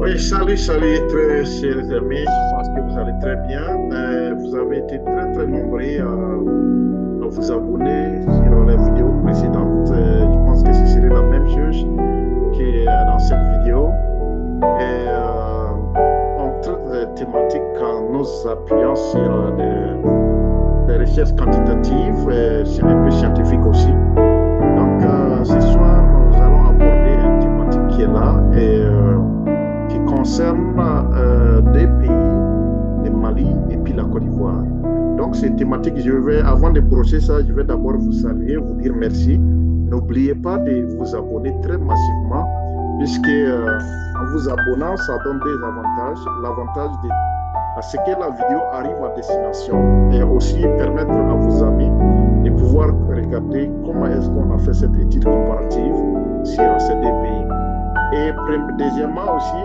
Oui, salut, salut, très chers amis. Je pense que vous allez très bien. Vous avez été très, très nombreux à vous abonner sur les vidéos précédentes. Je pense que ce serait la même chose que dans cette vidéo. On traite des thématiques en nous appuyant sur des recherches quantitatives, c'est un peu scientifique aussi. Donc, ce soir, nous allons aborder une thématique qui est là qui concerne deux pays, le Mali et puis la Côte d'Ivoire. Donc, ces thématiques, avant de brocher ça, je vais d'abord vous saluer, vous dire merci. N'oubliez pas de vous abonner très massivement, puisque en vous abonnant, ça donne des avantages. L'avantage à ce que la vidéo arrive à destination et aussi permettre à vos amis de pouvoir regarder comment est-ce qu'on a fait cette étude comparative sur ces deux pays. Et deuxièmement aussi,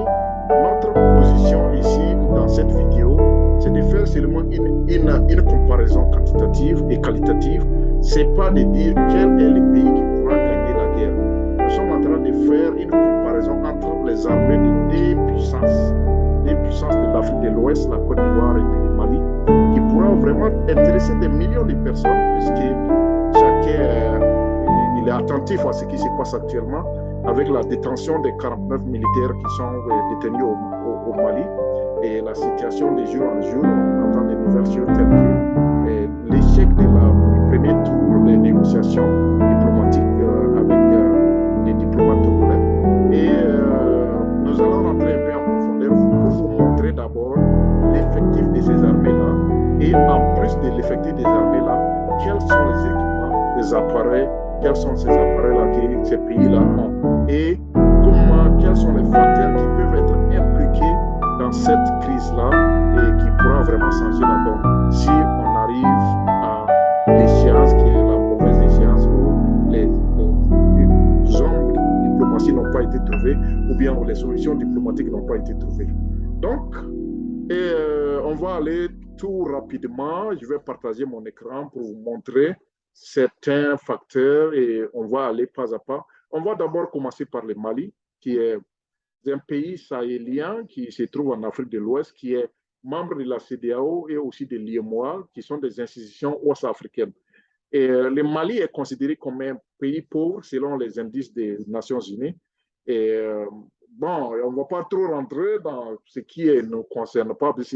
notre position ici dans cette vidéo, c'est de faire seulement une comparaison quantitative et qualitative. C'est pas de dire quel est le pays qui pourra gagner la guerre. Nous sommes en train de faire une comparaison entre les armées de des puissances de l'Afrique de l'Ouest, la Côte d'Ivoire et puis le Mali, qui pourra vraiment intéresser des millions de personnes, puisque chacun il est attentif à ce qui se passe actuellement avec la détention des 49 militaires qui sont détenus au Mali et la situation de jour en jour, on entend des nouvelles choses telles que l'échec du premier tour des négociations diplomatiques avec les diplomates togolais. Et nous allons rentrer un peu en profondeur pour vous montrer d'abord l'effectif de ces armées-là et en plus de l'effectif des armées-là, quels sont les équipements, les appareils, quels sont ces appareils-là que ces pays-là ont et quels sont les facteurs qui peuvent être impliqués dans cette crise-là et qui pourra vraiment changer la donne si on arrive à l'échéance qui est la mauvaise échéance où les hommes de diplomatie n'ont pas été trouvés ou bien où les solutions diplomatiques n'ont pas été trouvées. Donc, on va aller tout rapidement. Je vais partager mon écran pour vous montrer certains facteurs et on va aller pas à pas. On va d'abord commencer par le Mali, qui est un pays sahélien qui se trouve en Afrique de l'Ouest, qui est membre de la CEDEAO et aussi de l'IMOA, qui sont des institutions ouest-africaines. Et le Mali est considéré comme un pays pauvre selon les indices des Nations Unies. Et bon, on ne va pas trop rentrer dans ce qui ne nous concerne pas, parce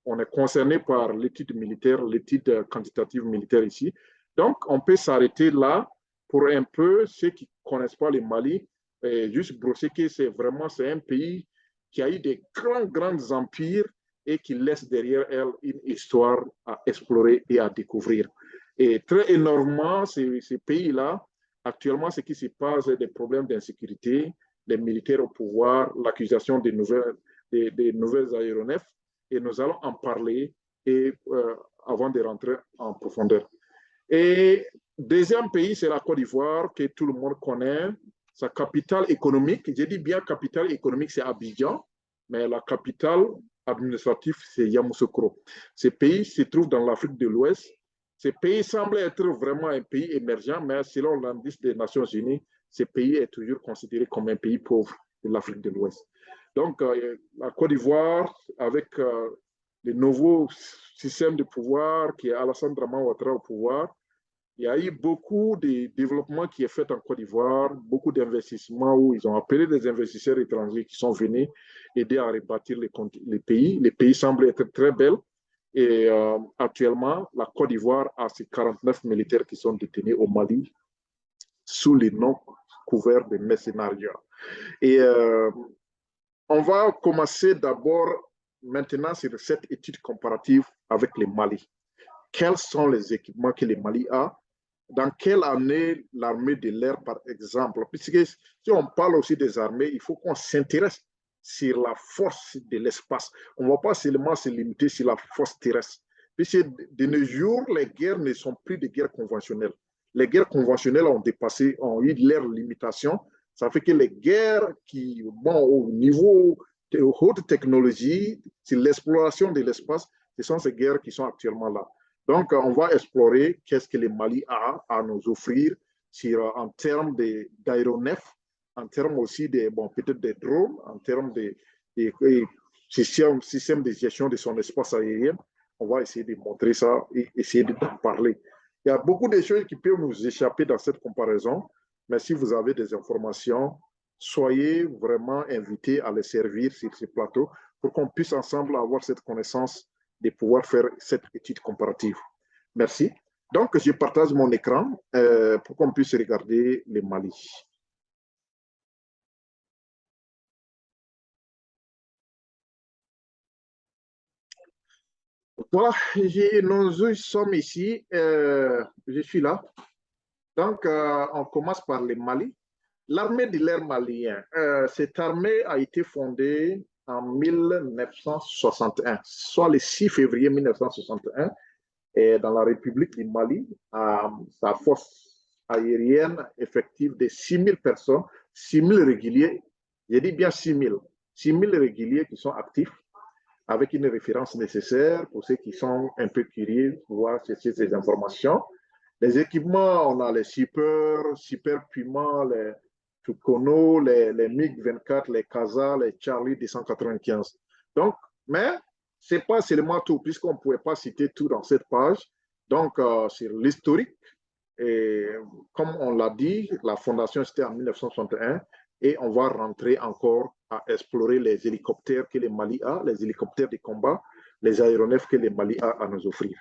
qu'on est concerné par l'étude militaire, l'étude quantitative militaire ici. Donc, on peut s'arrêter là pour un peu ceux qui ne connaissent pas le Mali, et juste brosser que c'est un pays qui a eu des grands empires et qui laisse derrière elle une histoire à explorer et à découvrir. Et très énormément, ces pays-là, actuellement, ce qui se passe, c'est des problèmes d'insécurité, des militaires au pouvoir, l'accusation des nouvelles aéronefs, et nous allons en parler et, avant de rentrer en profondeur. Et deuxième pays, c'est la Côte d'Ivoire, que tout le monde connaît. Sa capitale économique, je dis bien capitale économique, c'est Abidjan, mais la capitale administrative, c'est Yamoussoukro. Ce pays se trouve dans l'Afrique de l'Ouest. Ce pays semble être vraiment un pays émergent, mais selon l'indice des Nations Unies, ce pays est toujours considéré comme un pays pauvre de l'Afrique de l'Ouest. Donc, la Côte d'Ivoire, avec le nouveau système de pouvoir qui est Alassane Dramane Ouattara au pouvoir, il y a eu beaucoup de développement qui est fait en Côte d'Ivoire, beaucoup d'investissements où ils ont appelé des investisseurs étrangers qui sont venus aider à rebâtir les pays. Les pays semblent être très belles. Et actuellement, la Côte d'Ivoire a ses 49 militaires qui sont détenus au Mali sous les noms couverts de mercenariats. Et on va commencer d'abord maintenant sur cette étude comparative avec le Mali. Quels sont les équipements que le Mali a? Dans quelle année l'armée de l'air, par exemple? Puisque si on parle aussi des armées, il faut qu'on s'intéresse sur la force de l'espace. On ne va pas seulement se limiter sur la force terrestre. Puisque de nos jours, les guerres ne sont plus des guerres conventionnelles. Les guerres conventionnelles ont eu leurs limitations. Ça fait que les guerres qui, bon, au niveau de haute technologie, sur l'exploration de l'espace, ce sont ces guerres qui sont actuellement là. Donc, on va explorer qu'est-ce que le Mali a à nous offrir en termes d'aéronefs, en termes aussi peut-être des drones, en termes et système de gestion de son espace aérien. On va essayer de montrer ça et essayer d'en parler. Il y a beaucoup de choses qui peuvent nous échapper dans cette comparaison, mais si vous avez des informations, soyez vraiment invités à les servir sur ce plateau pour qu'on puisse ensemble avoir cette connaissance de pouvoir faire cette étude comparative. Merci. Donc, je partage mon écran pour qu'on puisse regarder le Mali. Voilà, nous sommes ici. Je suis là. Donc, on commence par le Mali. L'armée de l'air malien, cette armée a été fondée en 1961, soit le 6 février 1961, et dans la République du Mali, sa force aérienne effective de 6 000 personnes, 6 000 réguliers, j'ai dit bien 6 000, 6 000 réguliers qui sont actifs, avec une référence nécessaire pour ceux qui sont un peu curieux pour voir chercher ces informations. Les équipements, on a les Super Puma, les Tucono, les MiG-24, les Casa, les Charlie 295. Donc, mais ce n'est pas seulement tout, puisqu'on ne pouvait pas citer tout dans cette page. Donc, sur l'historique, et comme on l'a dit, la fondation c'était en 1961 et on va rentrer encore à explorer les hélicoptères que le Mali a, les hélicoptères de combat, les aéronefs que le Mali a à nous offrir.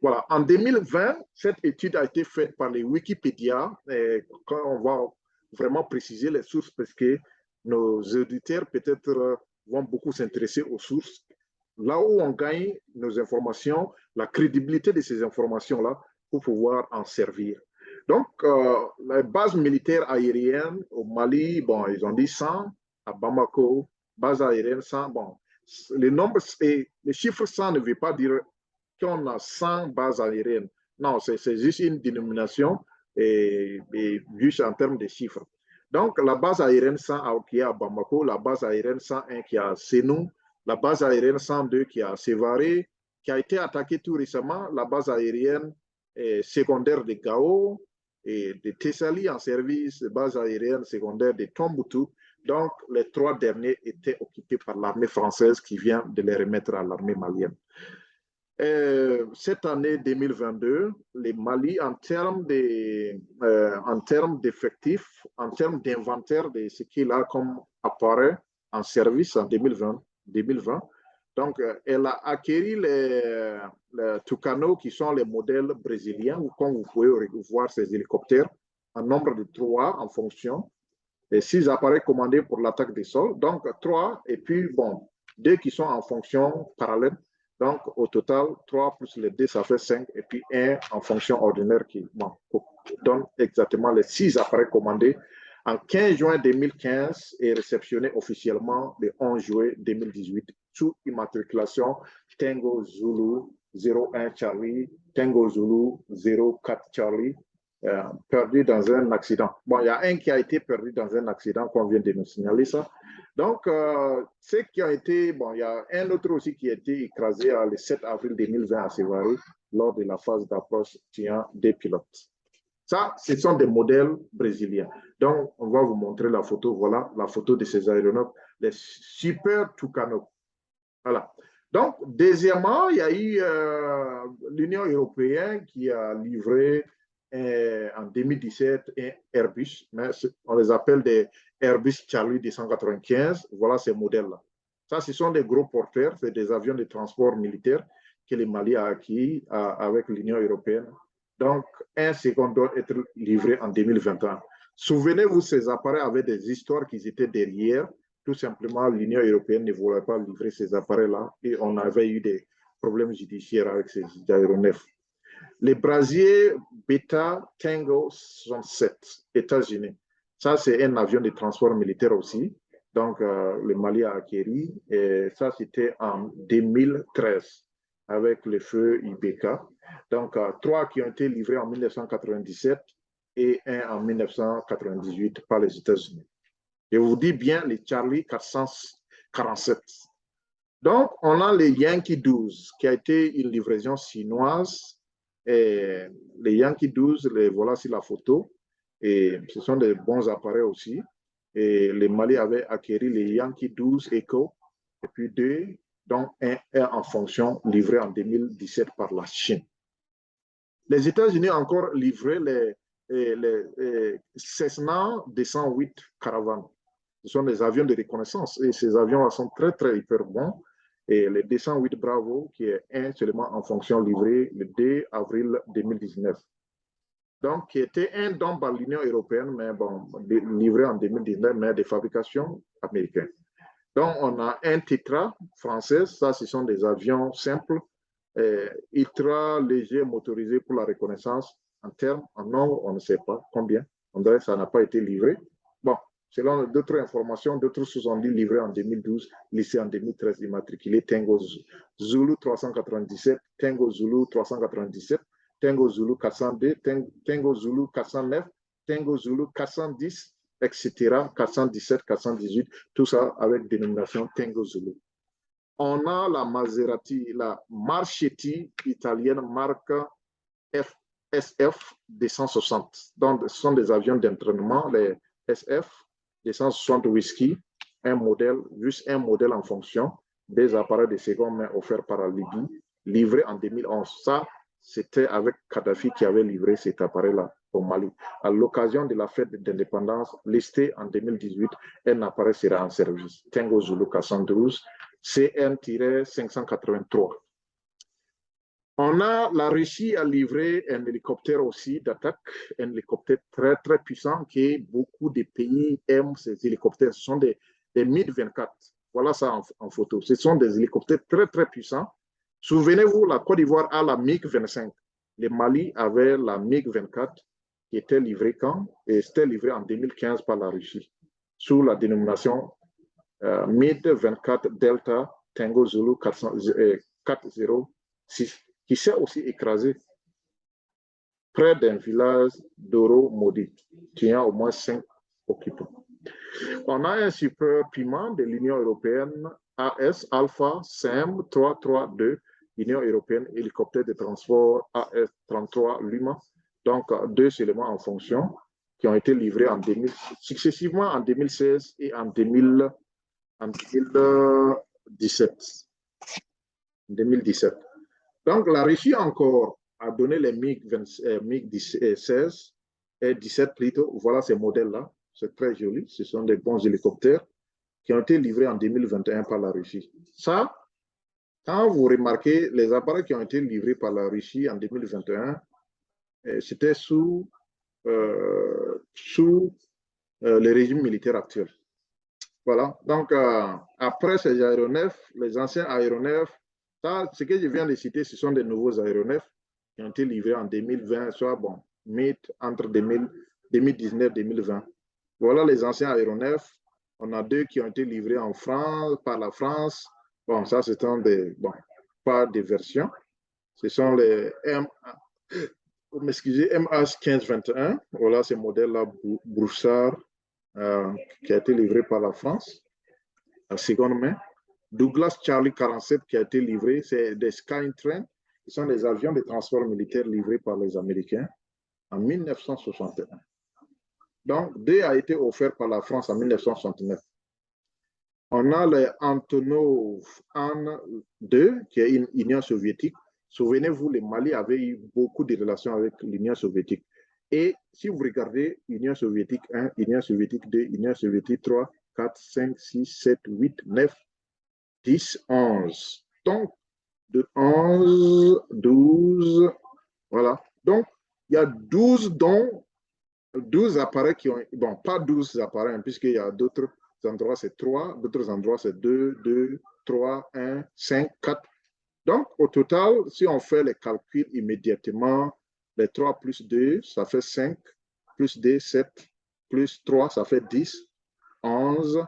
Voilà, en 2020, cette étude a été faite par les Wikipédia. Et quand on va vraiment préciser les sources, parce que nos auditeurs peut-être vont beaucoup s'intéresser aux sources. Là où on gagne nos informations, la crédibilité de ces informations-là, pour pouvoir en servir. Donc, les bases militaires aériennes au Mali, bon, ils ont dit 100, à Bamako, base aérienne 100. Bon, les nombres et les chiffres 100 ne veut pas dire qu'on a 100 bases aériennes. Non, c'est juste une dénomination et juste en termes de chiffres. Donc, la base aérienne 100 qui est à Bamako, la base aérienne 101 qui est à Sénou, la base aérienne 102 qui est à Sévaré, qui a été attaquée tout récemment, la base aérienne secondaire de Gao et de Thessalie en service, la base aérienne secondaire de Tombouctou. Donc, les trois derniers étaient occupés par l'armée française qui vient de les remettre à l'armée malienne. Cette année 2022, le Mali, en termes d'effectifs, en termes d'inventaire de ce qu'il a comme apparaît en service en 2020, donc elle a acquis les Tucano qui sont les modèles brésiliens, où comme vous pouvez voir ces hélicoptères en nombre de 3 en fonction, et 6 appareils commandés pour l'attaque des sols, donc 3, et puis bon, 2 qui sont en fonction parallèle. Donc, au total, 3 plus les 2, ça fait 5, et puis 1 en fonction ordinaire qui donne exactement les 6 appareils commandés en 15 juin 2015 et réceptionnés officiellement le 11 juillet 2018 sous immatriculation Tango Zulu 01 Charlie, Tango Zulu 04 Charlie, perdu dans un accident. Bon, il y a un qui a été perdu dans un accident qu'on vient de nous signaler ça. Donc, ceux qui ont été, bon, il y a un autre aussi qui a été écrasé le 7 avril 2020 à Sévaré lors de la phase d'approche tuant des pilotes. Ça, ce sont des modèles brésiliens. Donc, on va vous montrer la photo. Voilà la photo de ces aéronefs, les Super Tucano. Voilà. Donc, deuxièmement, il y a eu l'Union européenne qui a livré en 2017 un Airbus, mais on les appelle des Airbus Charlie 295. Voilà ces modèles-là. Ça, ce sont des gros porteurs, c'est des avions de transport militaire que le Mali a acquis avec l'Union européenne. Donc, un second doit être livré en 2021. Souvenez-vous, ces appareils avaient des histoires qui étaient derrière. Tout simplement, l'Union européenne ne voulait pas livrer ces appareils-là et on avait eu des problèmes judiciaires avec ces aéronefs. Les brasiers Beta Tango 67, États-Unis. Ça, c'est un avion de transport militaire aussi. Donc, le Mali a acquis. Et ça, c'était en 2013 avec le feu IBK. Donc, 3 qui ont été livrés en 1997 et 1 en 1998 par les États-Unis. Je vous dis bien les Charlie 447. Donc, on a les Yankee 12, qui a été une livraison chinoise. Et les Yankee 12, les voilà sur la photo. Et ce sont des bons appareils aussi. Et le Mali avait acquis les Yankee 12 Echo, et puis 2, dont un en fonction, livré en 2017 par la Chine. Les États-Unis ont encore livré les Cessna 208 Caravan. Ce sont des avions de reconnaissance et ces avions sont très, très hyper bons. Et le 208 Bravo, qui est un seulement en fonction livré le 2 avril 2019. Donc, qui était un don par l'Union européenne, mais bon, livré en 2019, mais de fabrication américaine. Donc, on a un Tetra français, ça, ce sont des avions simples, ultra légers, motorisés pour la reconnaissance. En termes, en nombre, on ne sait pas combien. On dirait que ça n'a pas été livré. Bon, selon d'autres informations, d'autres sources ont dit livré en 2012, lycée en 2013, immatriculé Tango Zulu 397, Tango Zulu 397, Tango Zulu 402, Tango Zulu 409, Tango Zulu 410, etc., 417, 418, tout ça avec dénomination Tango Zulu. On a la Maserati, la Marchetti italienne marque SF 260. Donc, ce sont des avions d'entraînement, les SF 260 Whisky, un modèle, juste un modèle en fonction, des appareils de seconde main offerts par la Libye, livré en 2011. Ça, c'était avec Kadhafi qui avait livré cet appareil-là au Mali. À l'occasion de la fête d'indépendance, listé en 2018, un appareil sera en service. Tango Zulu 412, CN-583. On a la Russie à livrer un hélicoptère aussi d'attaque, un hélicoptère très très puissant que beaucoup de pays aiment ces hélicoptères. Ce sont des MiG-24. Voilà ça en photo. Ce sont des hélicoptères très très puissants. Souvenez-vous, la Côte d'Ivoire a la MiG-25. Le Mali avait la MiG-24 qui était livrée quand? Et c'était livré en 2015 par la Russie sous la dénomination MiG-24 Delta Tango Zulu 406 qui s'est aussi écrasé près d'un village d'Oro Maudit, tuant au moins 5 occupants. On a un super piment de l'Union européenne, AS Alpha SAM 332, Union européenne hélicoptère de transport AS-33 Luma, donc 2 éléments en fonction, qui ont été livrés successivement en 2016 et en 2017. Donc, la Russie encore a donné les MiG-16 et 17 plutôt. Voilà ces modèles-là. C'est très joli. Ce sont des bons hélicoptères qui ont été livrés en 2021 par la Russie. Ça, quand vous remarquez les appareils qui ont été livrés par la Russie en 2021, c'était sous le régime militaire actuel. Voilà. Donc, après ces aéronefs, les anciens aéronefs, ça, ce que je viens de citer, ce sont des nouveaux aéronefs qui ont été livrés en 2020, soit bon, entre 2019 et 2020. Voilà les anciens aéronefs. On a 2 qui ont été livrés en France, par la France. Bon, ça, c'est pas des versions. Ce sont les MH1521. Voilà ces modèles-là, Broussard, qui a été livré par la France, en seconde main. Douglas Charlie 47 qui a été livré, c'est des Skytrain, qui sont des avions de transport militaire livrés par les Américains en 1961. Donc, 2 a été offert par la France en 1969. On a les Antonov An-2, qui est une Union soviétique. Souvenez-vous, le Mali avait eu beaucoup de relations avec l'Union soviétique. Et si vous regardez Union soviétique 1, Union soviétique 2, Union soviétique 3, 4, 5, 6, 7, 8, 9, 10, 11. Donc, de 11, 12, voilà. Donc, il y a 12 appareils qui ont, bon, pas 12 appareils, puisqu'il y a d'autres endroits, c'est 3, d'autres endroits, c'est 2, 2, 3, 1, 5, 4. Donc, au total, si on fait les calculs immédiatement, les 3 plus 2, ça fait 5, plus 2, 7, plus 3, ça fait 10, 11,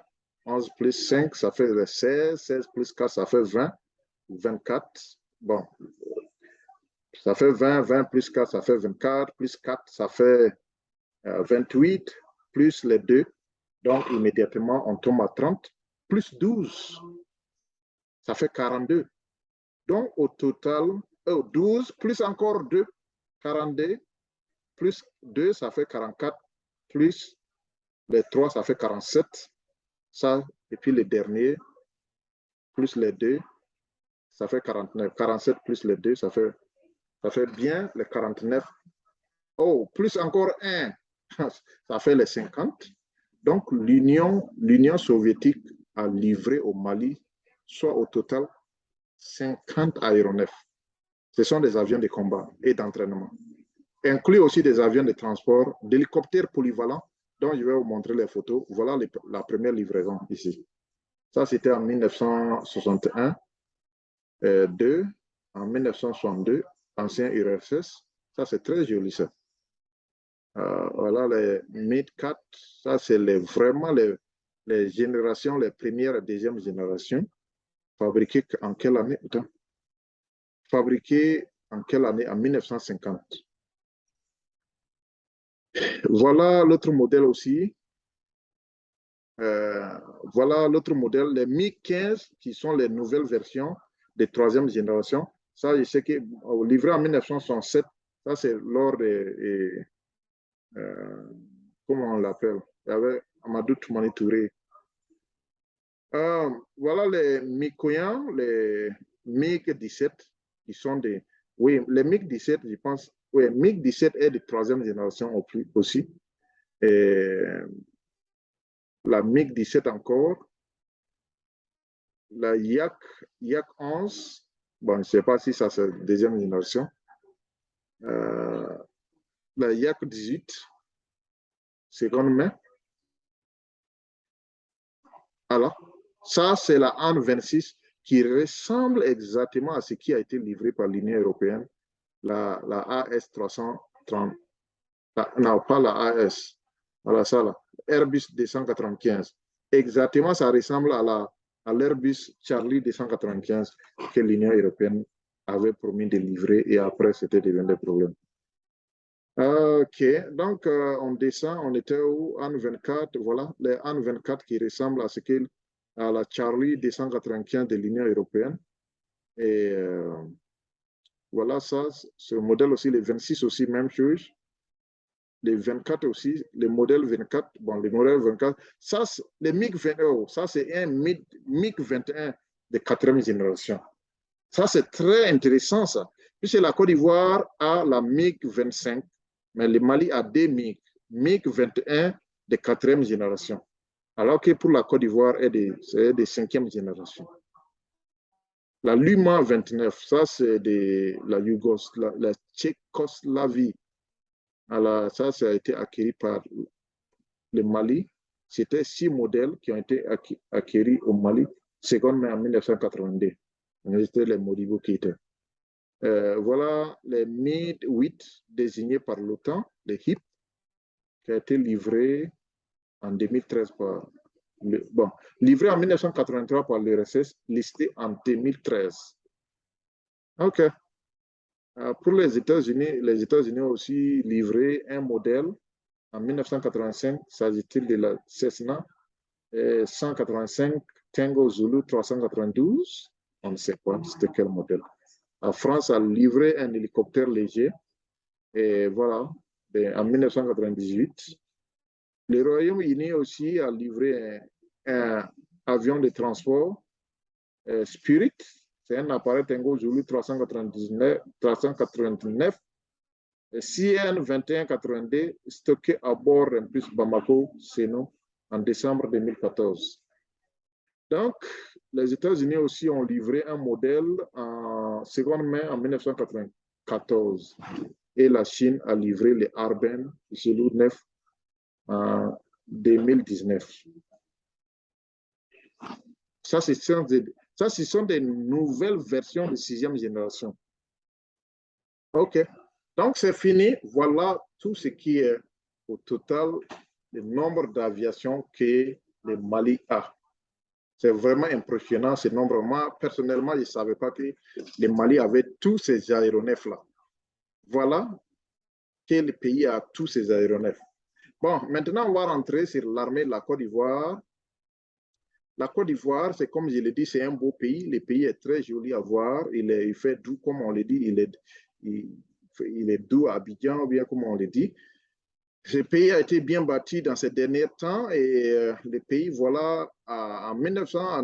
11 plus 5, ça fait 16, 16 plus 4, ça fait 20, 24, bon, ça fait 20, 20 plus 4, ça fait 24, plus 4, ça fait 28, plus les 2, donc immédiatement on tombe à 30, plus 12, ça fait 42. Donc au total, 12 plus encore 2, 42, plus 2, ça fait 44, plus Les 3, ça fait 47. Ça, et puis le dernier, plus les 2, ça fait 49. 47 plus les 2, ça fait bien les 49. Oh, plus encore 1, ça fait les 50. Donc, l'Union soviétique a livré au Mali, soit au total 50 aéronefs. Ce sont des avions de combat et d'entraînement. Inclut aussi des avions de transport, d'hélicoptères polyvalents, dont je vais vous montrer les photos. Voilà la première livraison ici. Ça, c'était en 1961. 2, en 1962, ancien URSS. Ça, c'est très joli, ça. Voilà les MiG-4. Ça, c'est vraiment les générations, les premières et deuxième génération. Fabriquées en quelle année? Fabriquées en quelle année? En 1950. Voilà l'autre modèle aussi. Voilà l'autre modèle, les MiG-15, qui sont les nouvelles versions de troisième génération. Ça, je sais que livré en 1967, ça c'est lors de, comment on l'appelle? Il y avait Amadou Toumani Touré. Voilà les Mikoyans, les MiG-17, qui sont des... Oui, les MiG-17, je pense... Oui, MiG-17 est de troisième génération aussi. Et la MiG-17 encore. La Yak 11, bon, je ne sais pas si ça c'est la deuxième génération. La Yak 18, seconde main. Alors, ça c'est la AN 26 qui ressemble exactement à ce qui a été livré par l'Union européenne, la AS 330. Non, pas la AS. Voilà ça là. Airbus 295. Exactement, ça ressemble à l'Airbus Charlie 295 que l'Union européenne avait promis de livrer et après, c'était devenu des problèmes. Ok, donc on descend, on était où? AN 24, voilà, les AN 24 qui ressemblent à la Charlie 295 de l'Union européenne. Et voilà, ça, ce modèle aussi, les 26 aussi, même chose. Les 24 aussi, les modèles 24, bon, les modèles 24, ça, les MiG-21, ça, c'est un MiG-21 de quatrième génération. Ça, c'est très intéressant, ça. Puisque la Côte d'Ivoire a la MiG-25, mais le Mali a des MiG-21 de quatrième génération. Alors que pour la Côte d'Ivoire, c'est de cinquième génération. La Luma 29, ça, c'est de la Tchécoslavie. Alors, ça a été acquis par le Mali. C'était 6 modèles qui ont été acquis au Mali, seconde main en 1982. C'était les Modibo qui étaient. Voilà les MiG-8 désignés par l'OTAN, les HIP, qui a été livré en 2013 par... Bon, livré en 1983 par l'URSS, listé en 2013. OK. Pour les États-Unis ont aussi livré un modèle en 1985, s'agit-il de la Cessna 185 Tango Zulu 392, on ne sait pas c'était quel modèle. La France a livré un hélicoptère léger, et voilà, en 1998. Le Royaume-Uni aussi a livré un avion de transport Spirit. C'est un appareil Tango Zulu 399 CN 2182 stocké à bord d'un bus Bamako, Seno, en décembre 2014. Donc, les États-Unis aussi ont livré un modèle en seconde main en 1994. Et la Chine a livré les Arben Zulu 9 en 2019. Ça, ce sont des nouvelles versions de 6e génération. OK. Donc, c'est fini. Voilà tout ce qui est au total le nombre d'aviations que le Mali a. C'est vraiment impressionnant ce nombre. Moi, personnellement, je ne savais pas que le Mali avait tous ces aéronefs-là. Voilà que le pays a tous ces aéronefs. Bon, maintenant, on va rentrer sur l'armée de la Côte d'Ivoire. La Côte d'Ivoire, c'est comme je l'ai dit, c'est un beau pays. Le pays est très joli à voir. Il fait doux, comme on le dit. Il est doux à Abidjan, ou bien comme on le dit. Ce pays a été bien bâti dans ces derniers temps et le pays, voilà, en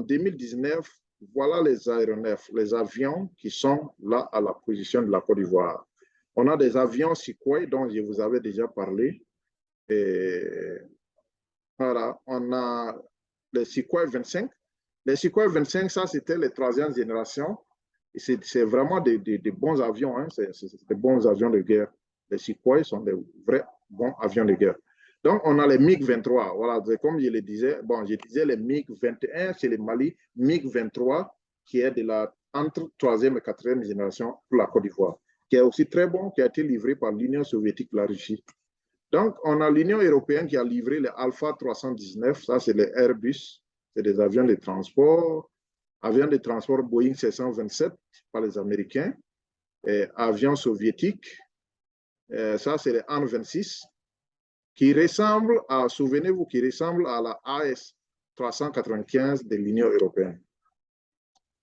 2019, voilà les aéronefs, les avions qui sont là à la position de la Côte d'Ivoire. On a des avions Sukhoi dont je vous avais déjà parlé. Et voilà, on a les Sukhoi 25. Les Sukhoi 25, ça, c'était les troisième génération. C'est vraiment des bons avions, hein. C'est des bons avions de guerre. Les Sukhoi sont des vrais bons avions de guerre. Donc, on a les MiG-23. Voilà, comme je le disais, bon, je disais les MiG-21, c'est le Mali, MiG-23, qui est de la, entre troisième et quatrième génération pour la Côte d'Ivoire, qui est aussi très bon, qui a été livré par l'Union soviétique, la Russie. Donc, on a l'Union européenne qui a livré les Alpha 319, ça c'est les Airbus, c'est des avions de transport Boeing 727 par les Américains, et avions soviétiques, ça c'est les An-26, qui ressemblent à, souvenez-vous, qui ressemblent à la AS 395 de l'Union européenne.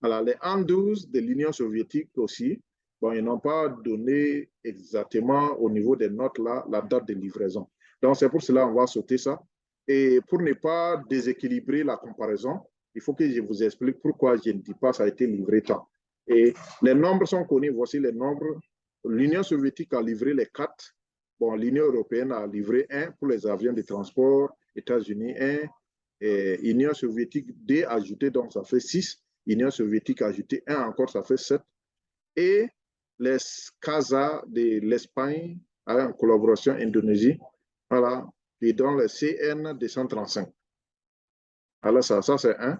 Alors, les An-12 de l'Union soviétique aussi, bon, ils n'ont pas donné exactement au niveau des notes là la date de livraison. Donc, c'est pour cela qu'on va sauter ça. Et pour ne pas déséquilibrer la comparaison, il faut que je vous explique pourquoi je ne dis pas que ça a été livré tant. Et les nombres sont connus. Voici les nombres. L'Union soviétique a livré les 4. Bon, l'Union européenne a livré 1 pour les avions de transport. États-Unis 1. Et Union soviétique 2 ajouté, donc ça fait 6. Union soviétique a ajouté 1 encore, ça fait 7. Et les CASA de l'Espagne, en collaboration Indonésie, voilà, et dans le CN 235. Alors ça c'est 1.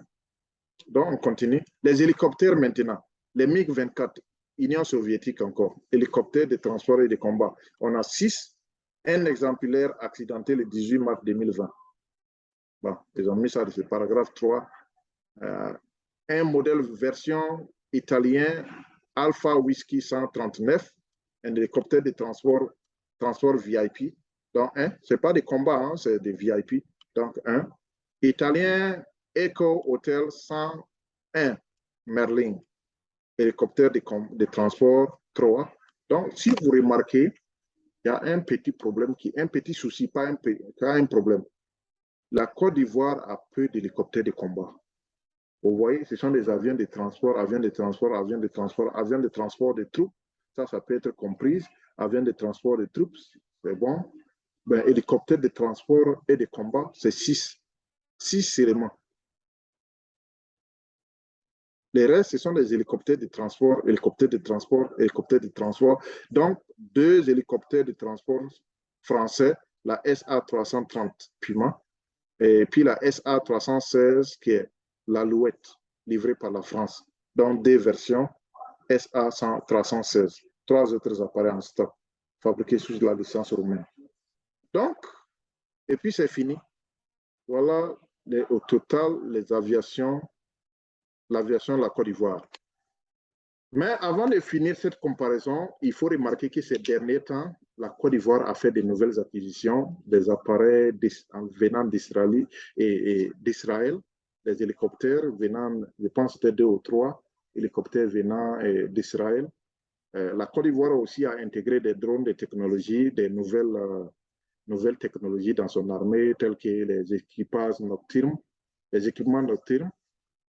Donc on continue. Les hélicoptères maintenant, les MiG-24, Union soviétique encore, hélicoptères de transport et de combat. On a 6, un exemplaire accidenté le 18 mars 2020. Bon, ils ont mis ça dans ce paragraphe 3. Un modèle version italien Alpha Whisky 139, un hélicoptère de transport VIP. Donc, ce n'est pas des combats, hein, c'est des VIP. Donc, italien Eco Hotel 101 Merlin, hélicoptère de transport 3. Donc, si vous remarquez, il y a un petit problème, un petit souci, pas un problème. La Côte d'Ivoire a peu d'hélicoptères de combat. Vous voyez, ce sont des avions de transport, avions de transport, avions de transport, avions de transport de troupes. Ça peut être compris. Avions de transport de troupes, c'est bon. Ben, hélicoptères de transport et de combat, c'est 6. 6 seulement. Les restes, ce sont des hélicoptères de transport, hélicoptères de transport, hélicoptères de transport. Donc, 2 hélicoptères de transport français, la SA-330 Puma, et puis la SA-316 qui est l'Alouette, livrée par la France. Donc, 2 versions SA-316. 3 autres appareils en stock, fabriqués sous la licence roumaine. Donc, et puis c'est fini. Voilà au total l'aviation de la Côte d'Ivoire. Mais avant de finir cette comparaison, il faut remarquer que ces derniers temps, la Côte d'Ivoire a fait de nouvelles acquisitions, des appareils venant d'Israël et d'Israël, des hélicoptères venant, je pense que c'était 2 ou 3 hélicoptères venant d'Israël. La Côte d'Ivoire aussi a intégré des drones de technologie, des nouvelles technologies dans son armée, telles que les équipages nocturnes, les équipements nocturnes.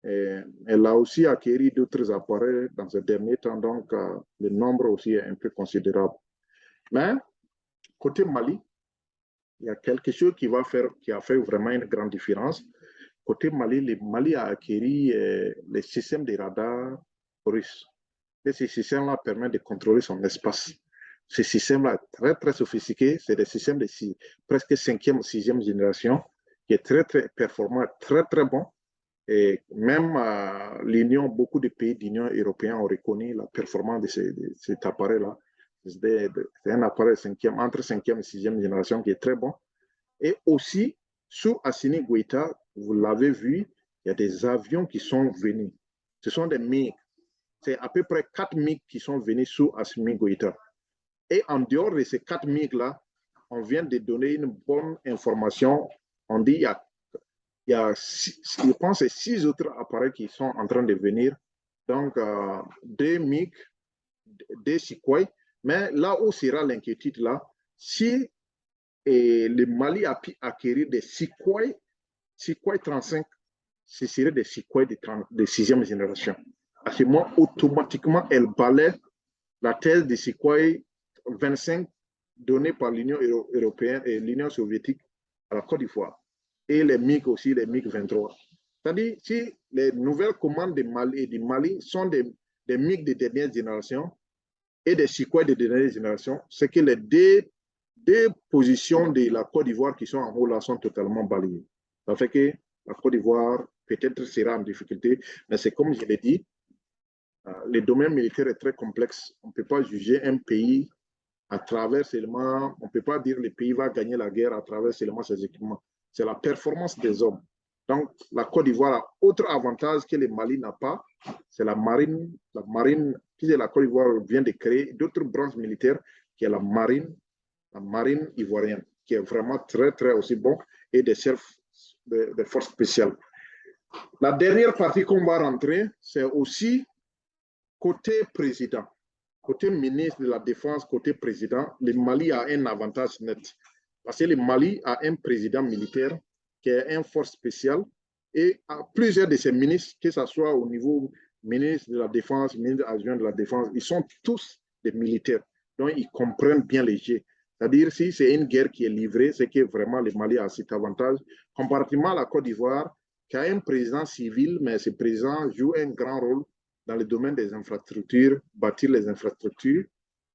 Elle a aussi acquis d'autres appareils dans ce dernier temps, donc le nombre aussi est un peu considérable. Mais côté Mali, il y a quelque chose qui a fait vraiment une grande différence. Côté Mali, le Mali a acquis les systèmes de radar russes. Et ces systèmes-là permettent de contrôler son espace. Ces systèmes-là, très, très sophistiqués, c'est des systèmes de presque 5e, 6e génération, qui est très, très performant, très, très bon. Et même beaucoup de pays de l'Union européenne ont reconnu la performance de cet appareil-là. C'est un appareil entre 5e et 6e génération qui est très bon. Et aussi, sous Assimi Goïta, vous l'avez vu, il y a des avions qui sont venus. Ce sont des MiG. C'est à peu près 4 MiG qui sont venus sous Assimi Goïta. Et en dehors de ces 4 MiG-là, on vient de donner une bonne information. On dit il y a je pense, 6 autres appareils qui sont en train de venir. Donc, 2 MiG, 2 Sukhoi. Mais là où sera l'inquiétude, là, si et le Mali a pu acquérir des Sukhoi 35, ce serait des Sukhoi de 6e génération. À ce moment, automatiquement, elle balaie la thèse des Sukhoi 25 donnée par l'Union européenne et l'Union soviétique à la Côte d'Ivoire. Et les MiG aussi, les MiG 23. C'est-à-dire, si les nouvelles commandes du Mali sont des MiG de dernière génération et des Sukhoi de dernière génération, c'est que les deux positions de la Côte d'Ivoire qui sont en haut là sont totalement balayées. Ça fait que la Côte d'Ivoire peut-être sera en difficulté, mais c'est comme je l'ai dit, le domaine militaire est très complexe. On ne peut pas juger un pays à travers seulement, on ne peut pas dire que le pays va gagner la guerre à travers seulement ses équipements. C'est la performance des hommes. Donc, la Côte d'Ivoire a autre avantage que le Mali n'a pas, c'est la marine. La marine, puisque la Côte d'Ivoire vient de créer d'autres branches militaires, qui est la marine ivoirienne, qui est vraiment très, très aussi bon, et des forces spéciales. La dernière partie qu'on va rentrer, c'est aussi côté président. Côté ministre de la Défense, côté président, le Mali a un avantage net. Parce que le Mali a un président militaire qui est une force spéciale et à plusieurs de ses ministres, que ce soit au niveau ministre de la Défense, ministre adjoint de la Défense, ils sont tous des militaires. Donc, ils comprennent bien les jeux. C'est-à-dire, si c'est une guerre qui est livrée, c'est que vraiment le Mali a cet avantage. Comparativement à la Côte d'Ivoire, qui a un président civil, mais ce président joue un grand rôle dans le domaine des infrastructures, bâtir les infrastructures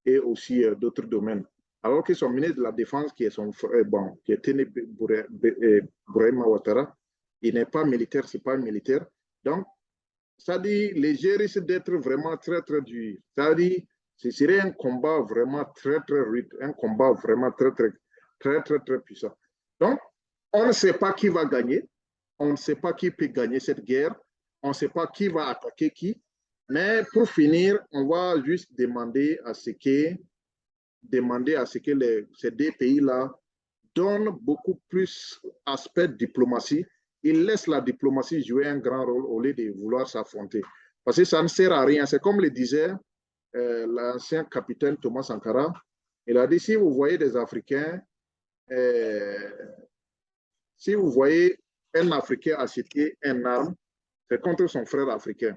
et aussi d'autres domaines. Alors que son ministre de la Défense, qui est son frère, qui est Tene Bourema Ouattara, il n'est pas militaire, c'est pas un militaire. Donc, ça dit, les jeux risquent d'être vraiment très, très durs. Ça dit, ce serait un combat vraiment très, très rude, un combat vraiment très, très, très, très, très puissant. Donc, on ne sait pas qui va gagner, on ne sait pas qui peut gagner cette guerre, on ne sait pas qui va attaquer qui. Mais pour finir, on va juste demander à ce que ces deux pays-là donnent beaucoup plus aspect de diplomatie. Ils laissent la diplomatie jouer un grand rôle au lieu de vouloir s'affronter. Parce que ça ne sert à rien. C'est comme le disait l'ancien capitaine Thomas Sankara. Il a dit, si vous voyez des Africains, si vous voyez un Africain acheter une arme, c'est contre son frère africain.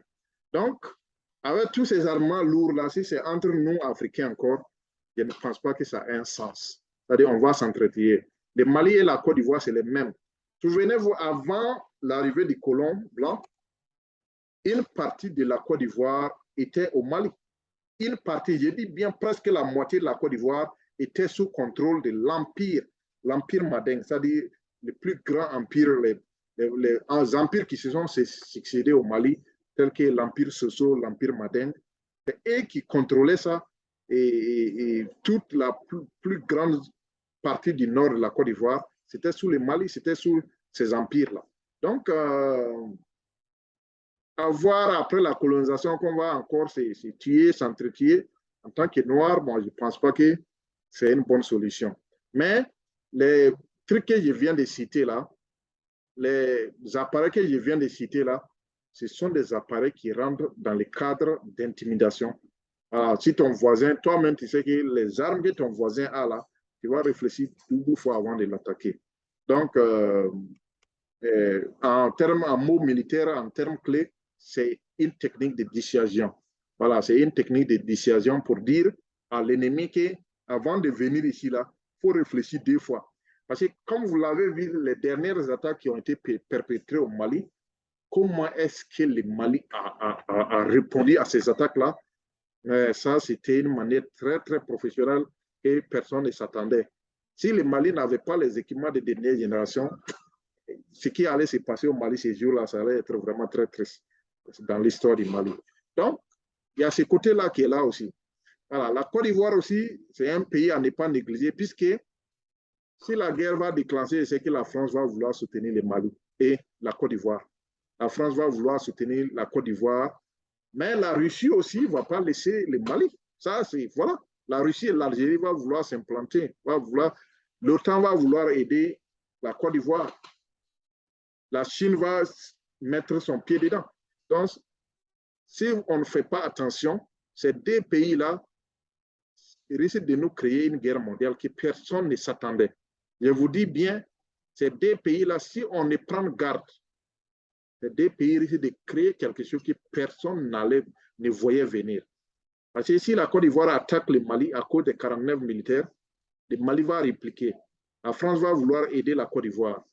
Donc, avec tous ces armements lourds-là, si c'est entre nous, Africains encore, je ne pense pas que ça a un sens. C'est-à-dire, on va s'entretenir. Le Mali et la Côte d'Ivoire, c'est les mêmes. Souvenez-vous, avant l'arrivée des colons blancs, une partie de la Côte d'Ivoire était au Mali. Une partie, je dis bien presque la moitié de la Côte d'Ivoire, était sous contrôle de l'empire Madeng, c'est-à-dire le plus grand empire, les empires qui se sont succédés au Mali, tels que l'empire Soso, l'empire Madeng, c'est eux qui contrôlaient ça et toute la plus grande partie du nord de la Côte d'Ivoire, c'était sous le Mali, c'était sous ces empires-là. Donc, à voir après la colonisation qu'on va encore se tuer, s'entretuer, en tant que noir, bon, je ne pense pas que c'est une bonne solution. Mais les trucs que je viens de citer là, les appareils que je viens de citer là, ce sont des appareils qui rentrent dans le cadre d'intimidation. Alors, si ton voisin, toi-même, tu sais que les armes que ton voisin a là, tu vas réfléchir 12 fois avant de l'attaquer. Donc, en mots militaires, en termes clés, c'est une technique de dissuasion. Voilà, c'est une technique de dissuasion pour dire à l'ennemi qu'avant de venir ici, là, il faut réfléchir 2 fois. Parce que comme vous l'avez vu, les dernières attaques qui ont été perpétrées au Mali, comment est-ce que le Mali a répondu à ces attaques-là? Ça, c'était une manière très, très professionnelle et personne ne s'attendait. Si le Mali n'avait pas les équipements de dernière génération, ce qui allait se passer au Mali ces jours-là, ça allait être vraiment très triste dans l'histoire du Mali. Donc, il y a ce côté-là qui est là aussi. Voilà, la Côte d'Ivoire aussi, c'est un pays à ne pas négliger, puisque si la guerre va déclencher, c'est que la France va vouloir soutenir le Mali et la Côte d'Ivoire. La France va vouloir soutenir la Côte d'Ivoire, mais la Russie aussi ne va pas laisser le Mali. Ça, c'est, voilà. La Russie et l'Algérie vont vouloir s'implanter, l'OTAN va vouloir aider la Côte d'Ivoire. La Chine va mettre son pied dedans. Donc, si on ne fait pas attention, ces deux pays-là risquent de nous créer une guerre mondiale que personne ne s'attendait. Je vous dis bien, ces deux pays-là, si on ne prend garde, ces deux pays risquent de créer quelque chose que personne ne voyait venir. Parce que si la Côte d'Ivoire attaque le Mali à cause des 49 militaires, le Mali va répliquer. La France va vouloir aider la Côte d'Ivoire.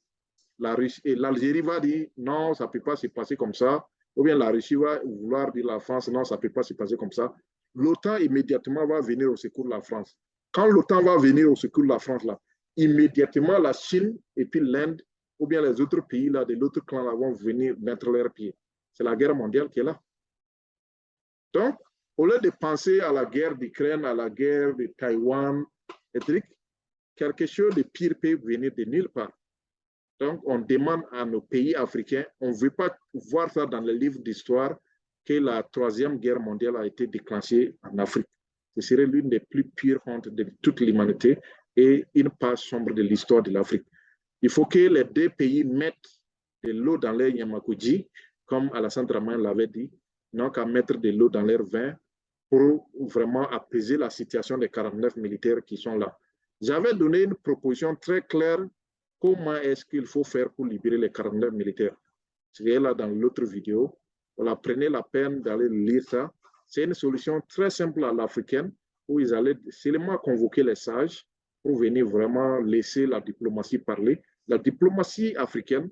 L'Algérie va dire non, ça ne peut pas se passer comme ça. Ou bien la Russie va vouloir dire la France non, ça ne peut pas se passer comme ça. L'OTAN immédiatement va venir au secours de la France. Quand l'OTAN va venir au secours de la France, là, immédiatement la Chine et puis l'Inde ou bien les autres pays là, de l'autre clan là, vont venir mettre leurs pieds. C'est la guerre mondiale qui est là. Donc, au lieu de penser à la guerre d'Ukraine, à la guerre de Taïwan, quelque chose de pire peut venir de nulle part. Donc, on demande à nos pays africains, on ne veut pas voir ça dans les livres d'histoire, que la Troisième Guerre mondiale a été déclenchée en Afrique. Ce serait l'une des plus pires hontes de toute l'humanité et une page sombre de l'histoire de l'Afrique. Il faut que les deux pays mettent de l'eau dans leur Yamakuji, comme Alassane Dramane l'avait dit, non qu'à mettre de l'eau dans leur vin pour vraiment apaiser la situation des 49 militaires qui sont là. J'avais donné une proposition très claire. Comment est-ce qu'il faut faire pour libérer les 49 militaires? C'est là dans l'autre vidéo. Voilà, prenez la peine d'aller lire ça. C'est une solution très simple à l'africaine où ils allaient seulement convoquer les sages pour venir vraiment laisser la diplomatie parler. La diplomatie africaine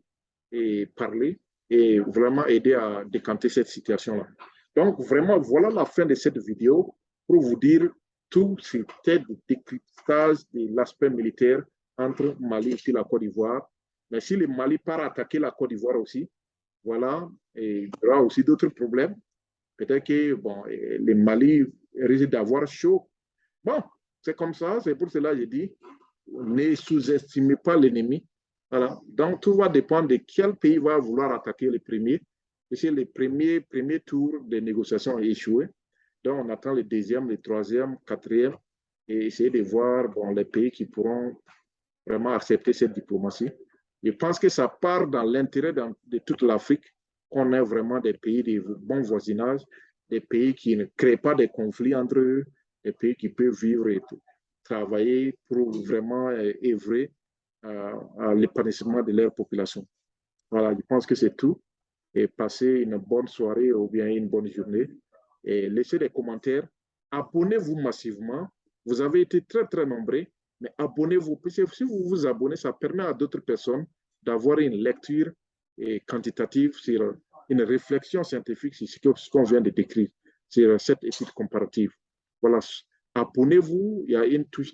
et parler et vraiment aider à décanter cette situation-là. Donc, vraiment, voilà la fin de cette vidéo pour vous dire tout c'était du décryptage de l'aspect militaire entre Mali et la Côte d'Ivoire. Mais si le Mali part attaquer la Côte d'Ivoire aussi, voilà, et il y aura aussi d'autres problèmes. Peut-être que bon, le Mali risque d'avoir chaud. Bon, c'est comme ça, c'est pour cela que je dis, ne sous-estimez pas l'ennemi. Voilà. Donc, tout va dépendre de quel pays va vouloir attaquer le premier. Et si le premier tour des négociations a échoué, donc on attend le deuxième, le troisième, quatrième, et essayer de voir bon, les pays qui pourront vraiment accepter cette diplomatie. Je pense que ça part dans l'intérêt de toute l'Afrique qu'on ait vraiment des pays de bon voisinage, des pays qui ne créent pas de conflits entre eux, des pays qui peuvent vivre et travailler pour vraiment œuvrer à l'épanouissement de leur population. Voilà, je pense que c'est tout. Et passez une bonne soirée ou bien une bonne journée. Et laissez des commentaires. Abonnez-vous massivement. Vous avez été très, très nombreux. Mais abonnez-vous. Si vous vous abonnez, ça permet à d'autres personnes d'avoir une lecture quantitative sur une réflexion scientifique sur ce qu'on vient de décrire, sur cette étude comparative. Voilà. Abonnez-vous. Il y a une touche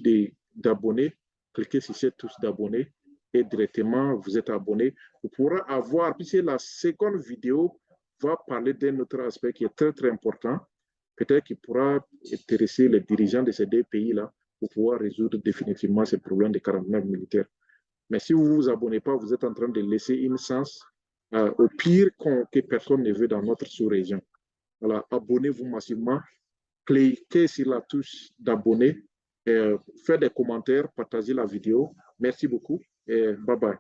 d'abonner. Cliquez sur cette touche d'abonner et directement vous êtes abonné. Vous pourrez avoir, puisque la seconde vidéo va parler d'un autre aspect qui est très, très important. Peut-être qu'il pourra intéresser les dirigeants de ces deux pays-là pour pouvoir résoudre définitivement ces problèmes de 49 militaires. Mais si vous ne vous abonnez pas, vous êtes en train de laisser une chance au pire que personne ne veut dans notre sous-région. Voilà, abonnez-vous massivement, cliquez sur la touche d'abonner, faites des commentaires, partagez la vidéo. Merci beaucoup et bye bye.